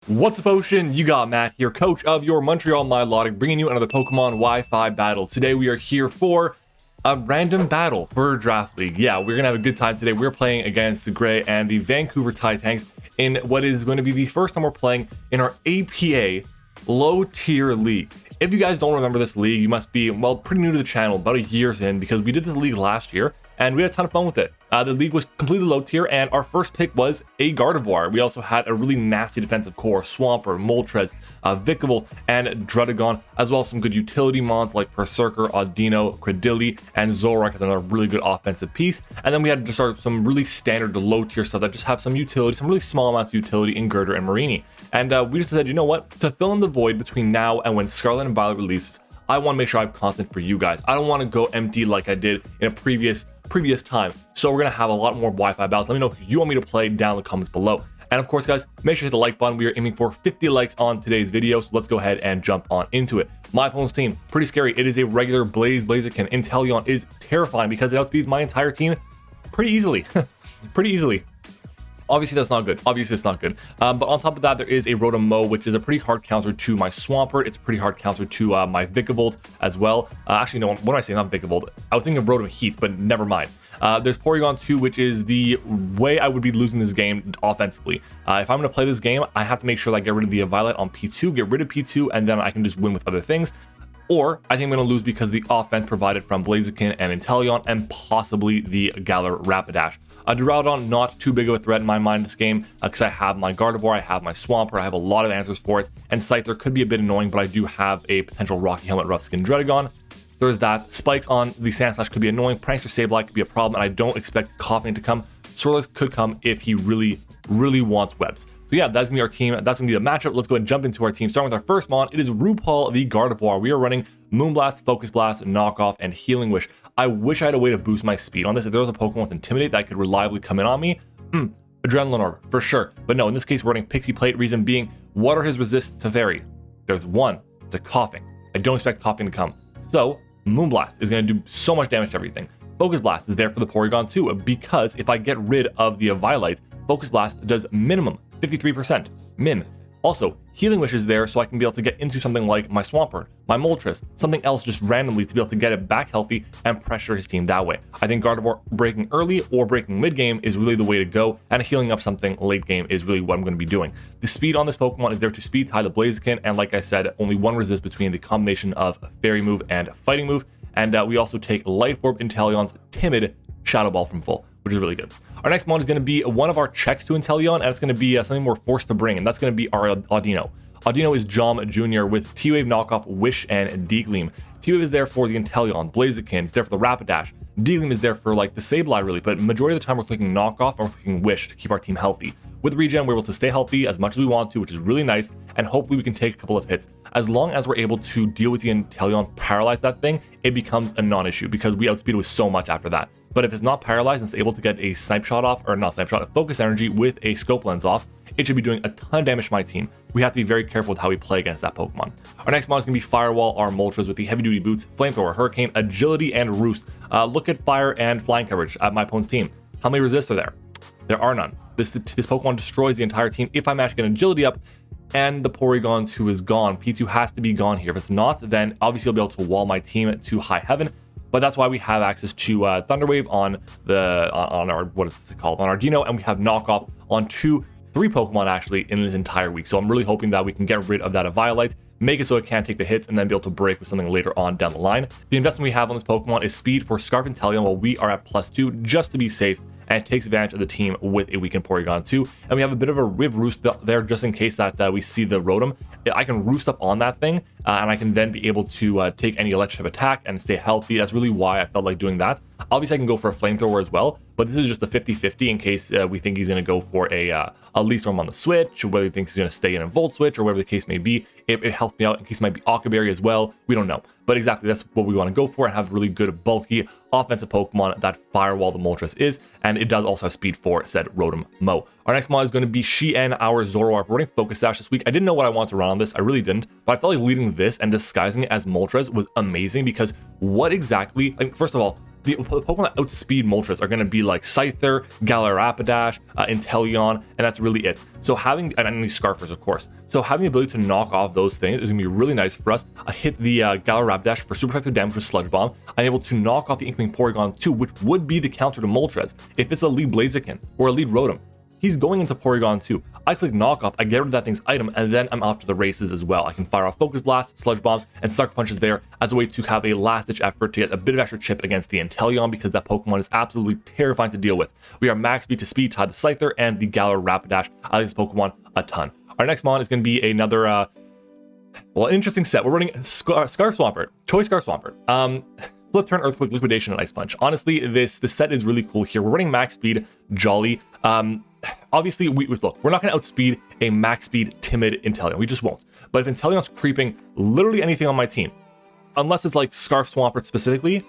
What's up, Ocean? You got Matt here, coach of your Montreal Milotic, bringing you another Pokemon Wi-Fi battle. Today we are here for a random battle for Draft League. Yeah, we're gonna have a good time today. We're playing against the Grey and the Vancouver Titanks in what is going to be the first time we're playing in our APA low tier league. If you guys don't remember this league, you must be, well, pretty new to the channel, about a year's in, because we did this league last year and we had a ton of fun with it. The league was completely low tier, and our first pick was a Gardevoir. We also had a really nasty defensive core, Swampert, Moltres, Vikavolt, and Druddigon, as well as some good utility mons like Berserker, Audino, Credilli, and Zoroark as another really good offensive piece. And then we had just some really standard low tier stuff that just have some utility, some really small amounts of utility in Girder and Marini. And we just said, you know what, to fill in the void between now and when Scarlet and Violet releases, I want to make sure I have content for you guys. I don't want to go empty like I did in a previous time. So we're gonna have a lot more Wi-Fi battles. Let me know who you want me to play down in the comments below. And of course, guys, make sure to hit the like button. We are aiming for 50 likes on today's video, so let's go ahead and jump on into it. My opponent's team, pretty scary. It is a regular Blaziken. Inteleon is terrifying because it outspeeds my entire team pretty easily. Pretty easily. Obviously, that's not good. Obviously, it's not good. But on top of that, there is a Rotom, which is a pretty hard counter to my Swampert. It's a pretty hard counter to my Vikavolt as well. Actually, no, what did I say? Not Vikavolt. I was thinking of Rotom Heat, but never mind. There's Porygon 2, which is the way I would be losing this game offensively. If I'm going to play this game, I have to make sure that I get rid of the Violet on P2, get rid of P2, and then I can just win with other things. Or I think I'm going to lose because the offense provided from Blaziken and Inteleon and possibly the Galar Rapidash. Duraludon, not too big of a threat in my mind in this game because I have my Gardevoir, I have my Swampert, I have a lot of answers for it, and Scyther could be a bit annoying, but I do have a potential Rocky Helmet Rough Skin Druddigon. There's that. Spikes on the Sandslash could be annoying, Prankster Sableye could be a problem, and I don't expect Coughing to come. Swirlix could come if he really wants webs. So yeah, that's gonna be our team. That's gonna be the matchup. Let's go ahead and jump into our team. Starting with our first mon, it is RuPaul the Gardevoir. We are running Moonblast, Focus Blast, Knockoff, and Healing Wish. I wish I had a way to boost my speed on this. If there was a Pokemon with Intimidate that could reliably come in on me, Adrenaline Orb, for sure. But no, in this case, we're running Pixie Plate. Reason being, what are his resists to Fairy? There's one. It's a Coughing. I don't expect Coughing to come. So Moonblast is gonna do so much damage to everything. Focus Blast is there for the Porygon 2 because if I get rid of the Eviolite, Focus Blast does minimum 53%, min. Also, Healing Wish is there so I can be able to get into something like my Swampert, my Moltres, something else just randomly to be able to get it back healthy and pressure his team that way. I think Gardevoir breaking early or breaking mid game is really the way to go, and healing up something late game is really what I'm going to be doing. The speed on this Pokemon is there to speed tie the Blaziken, and like I said, only one resist between the combination of Fairy move and Fighting move, and we also take Life Orb Inteleon's Timid Shadow Ball from full, which is really good. Our next mon is going to be one of our checks to Inteleon, and it's going to be something we're forced to bring, and that's going to be our Audino. Audino is Jom Jr. with T-Wave, Knockoff, Wish, and D-Gleam. T-Wave is there for the Inteleon, Blaziken, it's there for the Rapidash. D-Gleam is there for like the Sableye really, but majority of the time we're clicking Knockoff and we're clicking Wish to keep our team healthy. With regen, we're able to stay healthy as much as we want to, which is really nice, and hopefully we can take a couple of hits. As long as we're able to deal with the Inteleon, paralyze that thing, it becomes a non-issue because we outspeed it with so much after that. But if it's not paralyzed and it's able to get a snipe shot off, or not snipe shot, a focus energy with a scope lens off, it should be doing a ton of damage to my team. We have to be very careful with how we play against that Pokemon. Our next mon is going to be Firewall, our Moltres with the heavy duty boots, Flamethrower, Hurricane, Agility, and Roost. Look at fire and flying coverage at my opponent's team. How many resists are there? There are none. This Pokemon destroys the entire team if I manage to get Agility up, and the Porygon 2 is gone. P2 has to be gone here. If it's not, then obviously I'll be able to wall my team to high heaven. But that's why we have access to Thunder Wave on our, what is it called, on our Dino, and we have Knockoff on 3 Pokemon actually in this entire week. So I'm really hoping that we can get rid of that Eviolite, make it so it can't take the hits, and then be able to break with something later on down the line. The investment we have on this Pokemon is speed for Scarf Inteleon while we are at +2 just to be safe, and it takes advantage of the team with a weakened Porygon 2. And we have a bit of a Riv Roost there just in case that we see the Rotom. I can roost up on that thing, and I can then be able to take any electric attack and stay healthy. That's really why I felt like doing that. Obviously, I can go for a Flamethrower as well, but this is just a 50-50 in case we think he's going to go for a Leaf Storm on the switch, or whether he thinks he's going to stay in a Volt Switch, or whatever the case may be. It helps me out in case it might be Occaberry as well. We don't know. But exactly, that's what we want to go for, and have really good, bulky, offensive Pokemon that Firewall the Moltres is, and it does also have speed for said Rotom Mo. Our next mod is going to be Shien, our Zoroark. We're running Focus Sash this week. I didn't know what I wanted to run on this. I really didn't, but I felt like leading this and disguising it as Moltres was amazing because what exactly, first of all, the Pokemon that outspeed Moltres are going to be like Scyther, Galarapidash, Inteleon, and that's really it. So having, and these Scarfers, of course. So having the ability to knock off those things is going to be really nice for us. I hit the Galarapidash for super effective damage with Sludge Bomb. I'm able to knock off the Inkling Porygon too, which would be the counter to Moltres. If it's a lead Blaziken or a lead Rotom, he's going into Porygon 2. I click knockoff, I get rid of that thing's item, and then I'm off to the races as well. I can fire off Focus Blast, Sludge Bombs, and Sucker Punches there as a way to have a last-ditch effort to get a bit of extra chip against the Inteleon, because that Pokemon is absolutely terrifying to deal with. We are max speed to speed tied the Scyther and the Galarapidash. I like this Pokemon a ton. Our next mon is going to be another, well, interesting set. We're running Scarf Swampert, Toy Scarf Swampert. Flip Turn, Earthquake, Liquidation, and Ice Punch. Honestly, this set is really cool here. We're running max speed, Jolly. Obviously, look, we're not going to outspeed a max speed timid Inteleon. We just won't. But if Inteleon's creeping literally anything on my team, unless it's like Scarf Swampert specifically,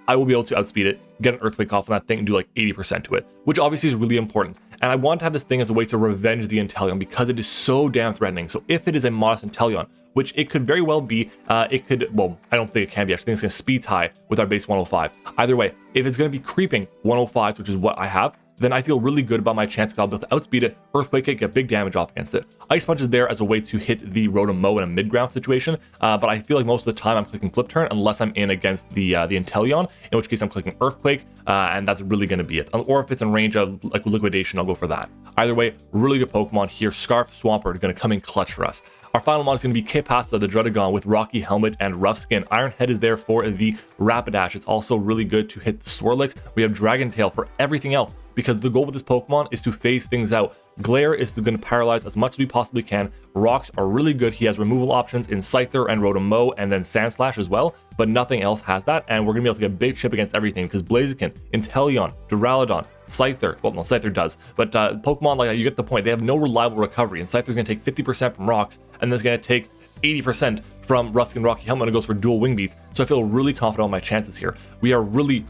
I will be able to outspeed it, get an Earthquake off on that thing, and do like 80% to it, which obviously is really important. And I want to have this thing as a way to revenge the Inteleon because it is so damn threatening. So if it is a modest Inteleon, which it could very well be, it could, well, I don't think it can be. I think it's going to speed tie with our base 105. Either way, if it's going to be creeping 105, which is what I have, then I feel really good about my chance because I'll be able to outspeed it, Earthquake it, get big damage off against it. Ice Punch is there as a way to hit the Rotom Mow in a mid-ground situation, but I feel like most of the time I'm clicking Flip Turn unless I'm in against the Inteleon, in which case I'm clicking Earthquake, and that's really going to be it. Or if it's in range of like Liquidation, I'll go for that. Either way, really good Pokemon here. Scarf Swampert is going to come in clutch for us. Our final mon is going to be Kipasta, the Druddigon, with Rocky Helmet and Rough Skin. Iron Head is there for the Rapidash. It's also really good to hit the Swirlix. We have Dragon Tail for everything else, because the goal with this Pokemon is to phase things out. Glare is going to paralyze as much as we possibly can. Rocks are really good. He has removal options in Scyther and Rotom Mow, and then Sand Slash as well, but nothing else has that, and we're going to be able to get big chip against everything, because Blaziken, Inteleon, Duraludon, Scyther, well, no, Scyther does, but Pokemon like that, you get the point. They have no reliable recovery, and Scyther's going to take 50% from rocks, and then it's going to take 80% from Rough Skin Rocky Helmet, and it goes for dual wing beats. So I feel really confident on my chances here. We are really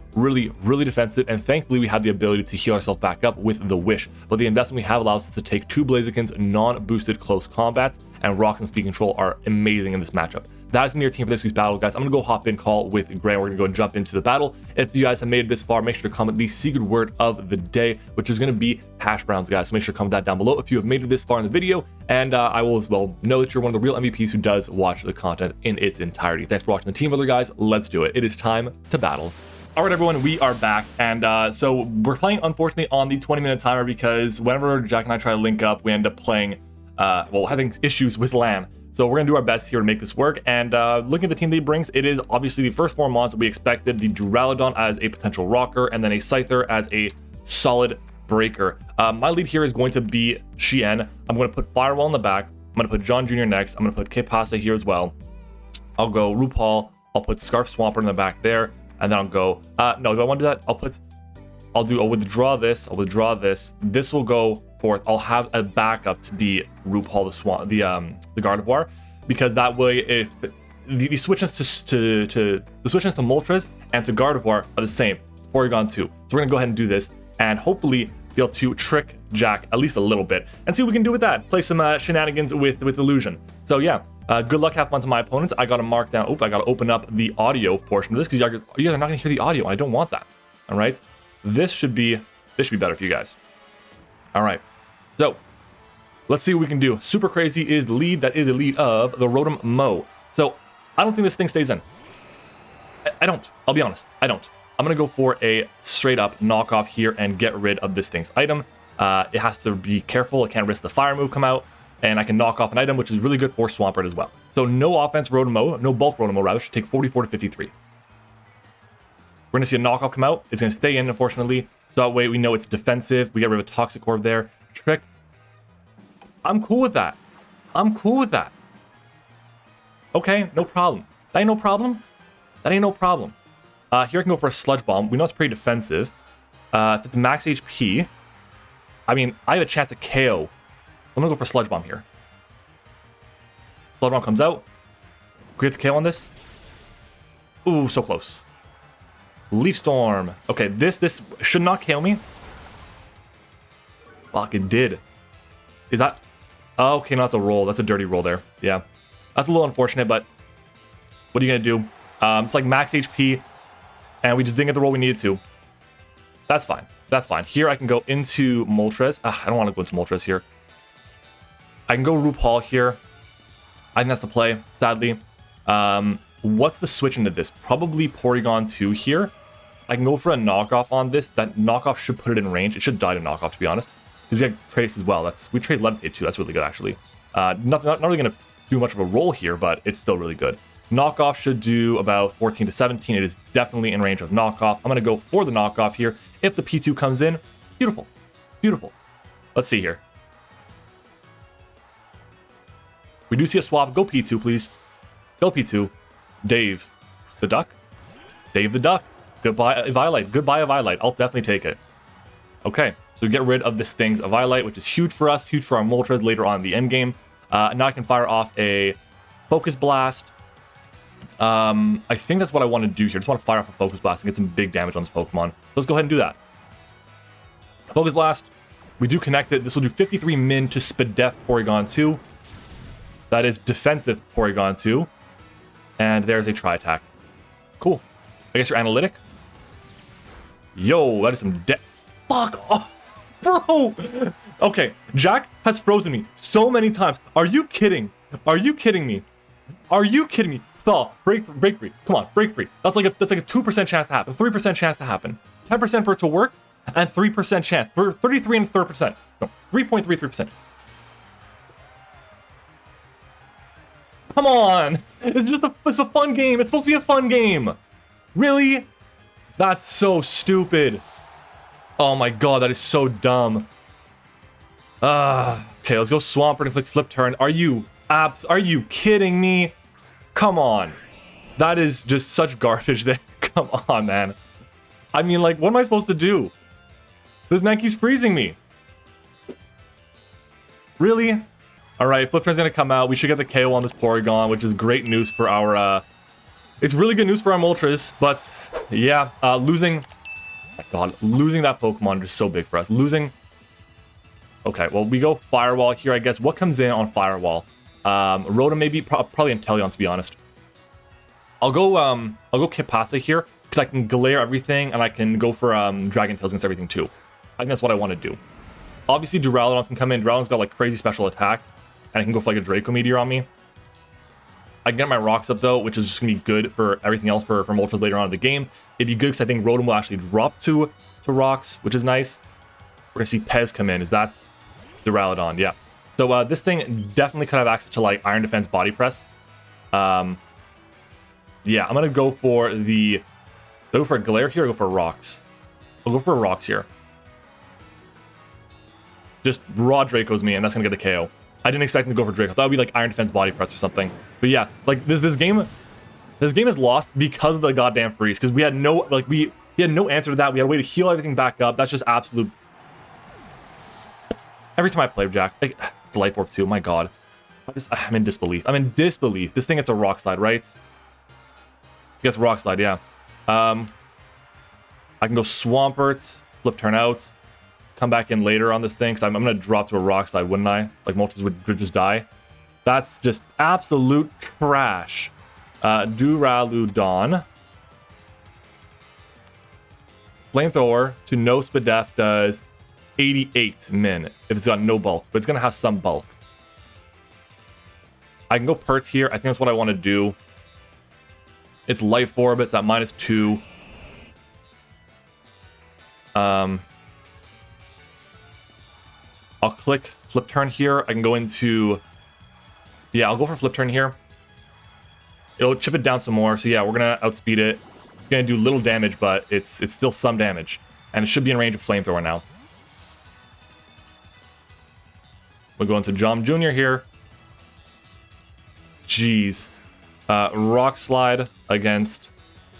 defensive, and thankfully we have the ability to heal ourselves back up with the Wish. But the investment we have allows us to take 2 Blazikens, non-boosted close combats, and Rocks and Speed Control are amazing in this matchup. That is going to be your team for this week's battle, guys. I'm going to go hop in call with Grant. We're going to go and jump into the battle. If you guys have made it this far, make sure to comment the secret word of the day, which is going to be hash browns, guys. So make sure to comment that down below if you have made it this far in the video. And I will as well know that you're one of the real MVPs who does watch the content in its entirety. Thanks for watching the team builder, guys. Let's do it. It is time to battle. All right, everyone, we are back. And so we're playing, unfortunately, on the 20-minute timer because whenever Jack and I try to link up, we end up playing, well, having issues with LAN. So we're going to do our best here to make this work. And looking at the team that he brings, it is obviously the first 4 mons that we expected. The Duraludon as a potential rocker, and then a Scyther as a solid breaker. My lead here is going to be Shien. I'm going to put Firewall in the back. I'm going to put John Jr. next. I'm going to put Kipasa here as well. I'll go RuPaul. I'll put Scarf Swampert in the back there. And then I'll go, no, do I want to do that? I'll withdraw this. I'll withdraw this. This will go forth. I'll have a backup to be RuPaul the Gardevoir, because that way, if the switches to Moltres and to Gardevoir are the same, it's Porygon 2. So we're gonna go ahead and do this, and hopefully be able to trick Jack at least a little bit, and see what we can do with that. Play some shenanigans with Illusion. So yeah. Good luck, have fun to my opponents. I gotta mark down. I gotta open up the audio portion of this because you guys are not gonna hear the audio, and I don't want that. All right, this should be better for you guys. All right, so let's see what we can do. Super Crazy is the lead. That is a lead of the Rotom Mow. So I don't think this thing stays in. I don't. I'll be honest. I don't. I'm gonna go for a straight up knockoff here and get rid of this thing's item. It has to be careful. It can't risk the fire move come out. And I can knock off an item, which is really good for Swampert as well. So no offense Rotom Mow, no bulk Rotom Mow rather, should take 44 to 53. We're gonna see a knockoff come out. It's gonna stay in, unfortunately. So that way we know it's defensive. We get rid of a Toxic Orb there. Trick. I'm cool with that. I'm cool with that. Okay, no problem. That ain't no problem. That ain't no problem. Here I can go for a Sludge Bomb. We know it's pretty defensive. If it's max HP, I mean, I have a chance to KO. I'm gonna go for Sludge Bomb here. Sludge Bomb comes out. We get the KO on this. Ooh, so close. Leaf Storm. Okay, this should not KO me. Fuck, it did. Is that... Oh, okay, no, that's a roll. That's a dirty roll there. Yeah. That's a little unfortunate, but what are you gonna do? It's like max HP. And we just didn't get the roll we needed to. That's fine. That's fine. Here I can go into Moltres. I don't want to go into Moltres here. I can go RuPaul here. I think that's the play, sadly. What's the switch into this? Probably Porygon 2 here. I can go for a knockoff on this. That knockoff should put it in range. It should die to knockoff, to be honest. Because we have Trace as well. We trade Levitate too. That's really good, actually. Not really going to do much of a roll here, but it's still really good. Knockoff should do about 14 to 17. It is definitely in range of knockoff. I'm going to go for the knockoff here. If the P2 comes in, beautiful. Beautiful. Let's see here. We do see a swap. Go P2, please. Go P2. Dave the Duck. Dave the Duck. Goodbye, Eviolite. Goodbye, Eviolite. I'll definitely take it. Okay, so we get rid of this thing's Eviolite, which is huge for us, huge for our Moltres later on in the end game. Now I can fire off a Focus Blast. I think that's what I want to do here. Just want to fire off a Focus Blast and get some big damage on this Pokemon. Let's go ahead and do that. Focus Blast. We do connect it. This will do 53 min to Spadef Porygon 2. That is defensive Porygon 2. And there's a Tri-Attack. Cool. I guess you're analytic. Yo, that is some fuck off, bro. Okay, Jack has frozen me so many times. Are you kidding? Are you kidding me? Are you kidding me? Thaw, break free. Come on, break free. That's like a 2% chance to happen, 3% chance to happen, 10% for it to work, and 3% chance. 33 and 3%. No, 3.33%. Come on! It's just it's a fun game. It's supposed to be a fun game. Really? That's so stupid. Oh my god, that is so dumb. Okay, let's go Swampert and click Flip Turn. Are you kidding me? Come on. That is just such garbage there. Come on, man. I mean, like, what am I supposed to do? This man keeps freezing me. Really? Alright, Flip Turn's gonna come out. We should get the KO on this Porygon, which is great news for our, it's really good news for our Moltres, but yeah, losing that Pokemon is so big for us. Okay, well, we go Firewall here, I guess. What comes in on Firewall? Rotom maybe, probably Inteleon, to be honest. I'll go Kipasa here, because I can Glare everything, and I can go for Dragon Tails against everything too. I think that's what I want to do. Obviously, Duraludon can come in. Duraludon's got like crazy special attack, and I can go for like a Draco Meteor on me. I can get my rocks up though, which is just gonna be good for everything else for Moltres later on in the game. It'd be good because I think Rotom will actually drop to rocks, which is nice. We're gonna see Pez come in. Is that Duraludon? Yeah. So this thing definitely could have access to like Iron Defense Body Press. Yeah, I'm gonna go for a Glare here or go for rocks. I'll go for rocks here. Just raw Draco's me, and that's gonna get the KO. I didn't expect him to go for Draco. I thought it would be like Iron Defense Body Press or something. But yeah, like this game is lost because of the goddamn freeze. Because we had no answer to that. We had a way to heal everything back up. That's just absolute. Every time I play Jack, like, it's Life Orb too. My God, I'm in disbelief. I'm in disbelief. This thing gets a Rock Slide, right? Gets Rock Slide, yeah. I can go Swampert, Flip Turn out. Come back in later on this thing, because I'm going to drop to a Rock Slide, wouldn't I? Like, Moltres would just die. That's just absolute trash. Duraludon. Flamethrower to no Spadef does 88 min if it's got no bulk, but it's going to have some bulk. I can go Pert here. I think that's what I want to do. It's Life Orb. It's at -2. I'll click Flip Turn here. I can go into... Yeah, I'll go for Flip Turn here. It'll chip it down some more. So yeah, we're going to outspeed it. It's going to do little damage, but it's still some damage. And it should be in range of Flamethrower now. We'll go into Jom Jr. here. Jeez. Rock Slide against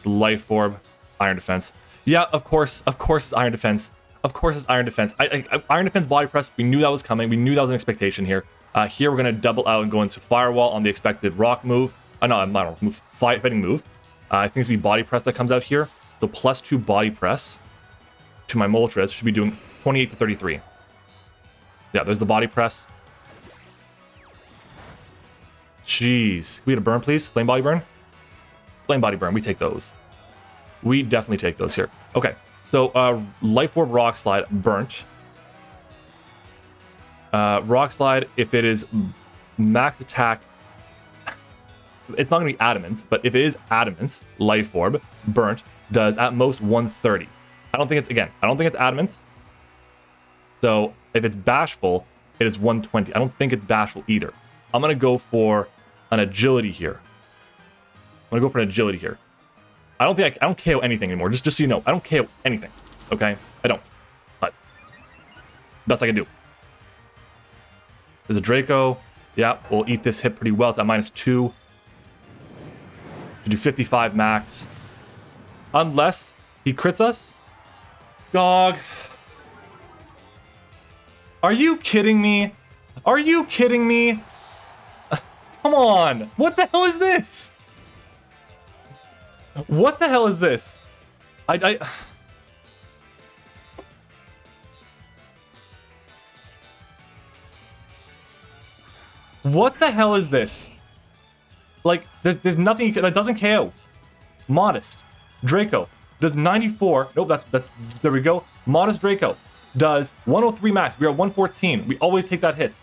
Life Orb. Iron Defense. Yeah, of course it's Iron Defense. Of course it's Iron Defense. Iron Defense Body Press, we knew that was coming. We knew that was an expectation here. Here we're going to double out and go into Firewall on the expected Rock move. No, not move, fighting move. I think it's going to be Body Press that comes out here. So +2 Body Press to my Moltres should be doing 28 to 33. Yeah, there's the Body Press. Jeez. Can we get a burn, please? Flame Body Burn? Flame Body Burn, we take those. We definitely take those here. Okay, so Life Orb Rock Slide, burnt. Rock Slide, if it is max attack, it's not going to be adamant, but if it is adamant, Life Orb, burnt, does at most 130. I don't think it's adamant. So if it's bashful, it is 120. I don't think it's bashful either. I'm going to go for an agility here. I don't KO anything anymore. Just so you know, I don't KO anything. Okay? I don't. But best I can do. There's a Draco. Yeah, we'll eat this hit pretty well. It's at -2. We do 55 max. Unless he crits us. Dog. Are you kidding me? Are you kidding me? Come on. What the hell is this? What the hell is this? What the hell is this? Like, there's nothing you can, that doesn't KO. Modest. Draco does 94. Nope, that's there we go. Modest Draco does 103 max. We are 114. We always take that hit.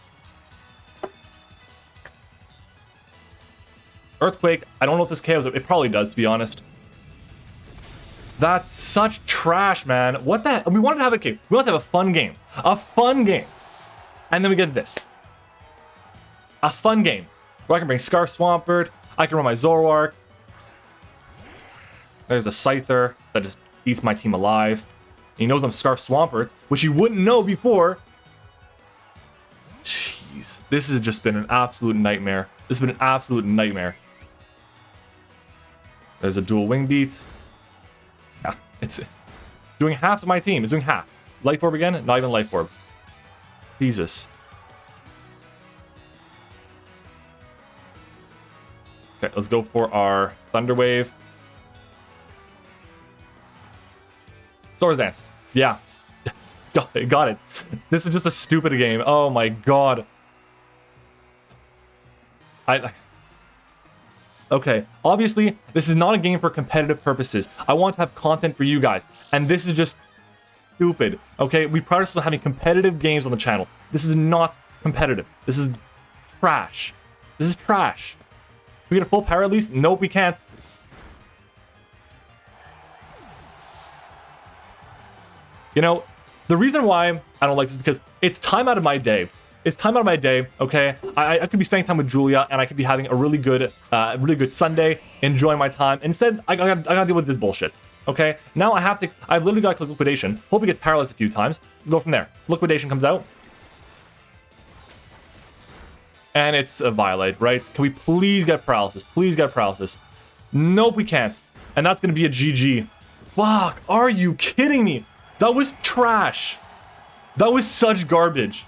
Earthquake, I don't know if this KOs it. It probably does, to be honest. That's such trash, man. What the hell? We wanted to have a game. We wanted to have a fun game. A fun game. And then we get this. A fun game. Where I can bring Scarf Swampert. I can run my Zoroark. There's a Scyther that just eats my team alive. He knows I'm Scarf Swampert, which he wouldn't know before. Jeez. This has just been an absolute nightmare. This has been an absolute nightmare. There's a dual wing beat. Yeah, it's doing half to my team. It's doing half. Life Orb again? Not even Life Orb. Jesus. Okay, let's go for our Thunder Wave. Swords Dance. Yeah. Got it. This is just a stupid game. Oh my god. Okay, obviously, this is not a game for competitive purposes. I want to have content for you guys, and this is just stupid, okay? We pride ourselves on having competitive games on the channel. This is not competitive. This is trash. This is trash. Can we get a full power release? Nope, we can't. You know, the reason why I don't like this is because it's time out of my day. It's time out of my day, okay? I could be spending time with Julia, and I could be having a really good Sunday, enjoying my time. Instead, I gotta deal with this bullshit, okay? Now I've literally got to click Liquidation. Hope it gets paralyzed a few times. Go from there. So Liquidation comes out. And it's a Violate, right? Can we please get Paralysis? Please get Paralysis. Nope, we can't. And that's gonna be a GG. Fuck, are you kidding me? That was trash. That was such garbage.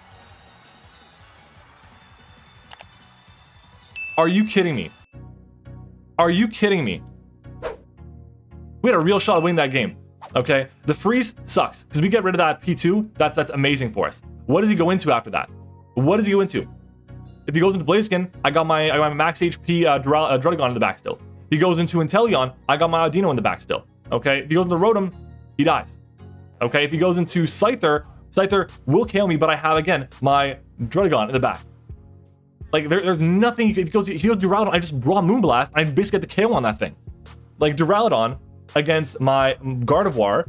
Are you kidding me? Are you kidding me? We had a real shot of winning that game, okay? The freeze sucks, because we get rid of that P2, that's amazing for us. What does he go into after that? What does he go into? If he goes into Blaziken, I got my max HP Druddigon in the back still. If he goes into Inteleon, I got my Audino in the back still, okay? If he goes into Rotom, he dies. Okay, if he goes into Scyther, Scyther will KO me, but I have, again, my Druddigon in the back. Like, there's nothing, if he goes Duraludon, I just raw Moonblast, and I basically get the KO on that thing. Like, Duraludon against my Gardevoir,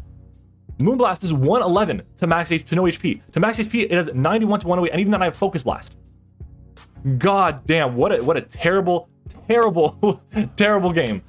Moonblast is 111 to max HP, to no HP. To max HP, it is 91 to 108, and even then I have Focus Blast. God damn, what a terrible, terrible, terrible game.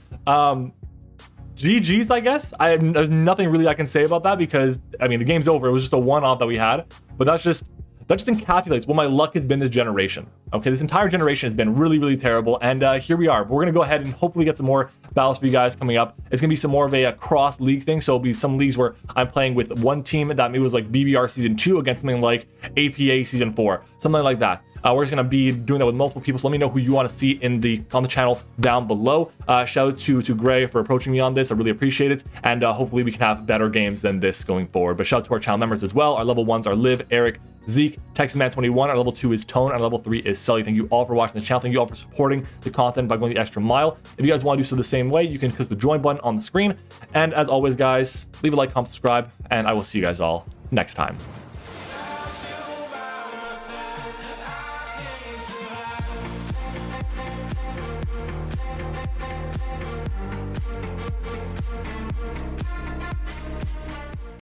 GG's, I guess. There's nothing really I can say about that because, I mean, the game's over. It was just a one-off that we had, but that just encapsulates what my luck has been this generation. Okay, this entire generation has been really, really terrible, and here we are. We're gonna go ahead and hopefully get some more battles for you guys coming up. It's gonna be some more of a cross-league thing, so it'll be some leagues where I'm playing with one team that maybe was like BBR Season 2 against something like APA Season 4, something like that. We're just gonna be doing that with multiple people, so let me know who you want to see on the channel down below. Shout out to Gray for approaching me on this. I really appreciate it, and hopefully we can have better games than this going forward. But shout out to our channel members as well. Our level 1s are Liv, Eric, Zeke, TexasMan21. Our level 2 is Tone. Our level 3 is Sully. Thank you all for watching the channel. Thank you all for supporting the content by going the extra mile. If you guys want to do so the same way, you can click the join button on the screen. And as always, guys, leave a like, comment, subscribe, and I will see you guys all next time.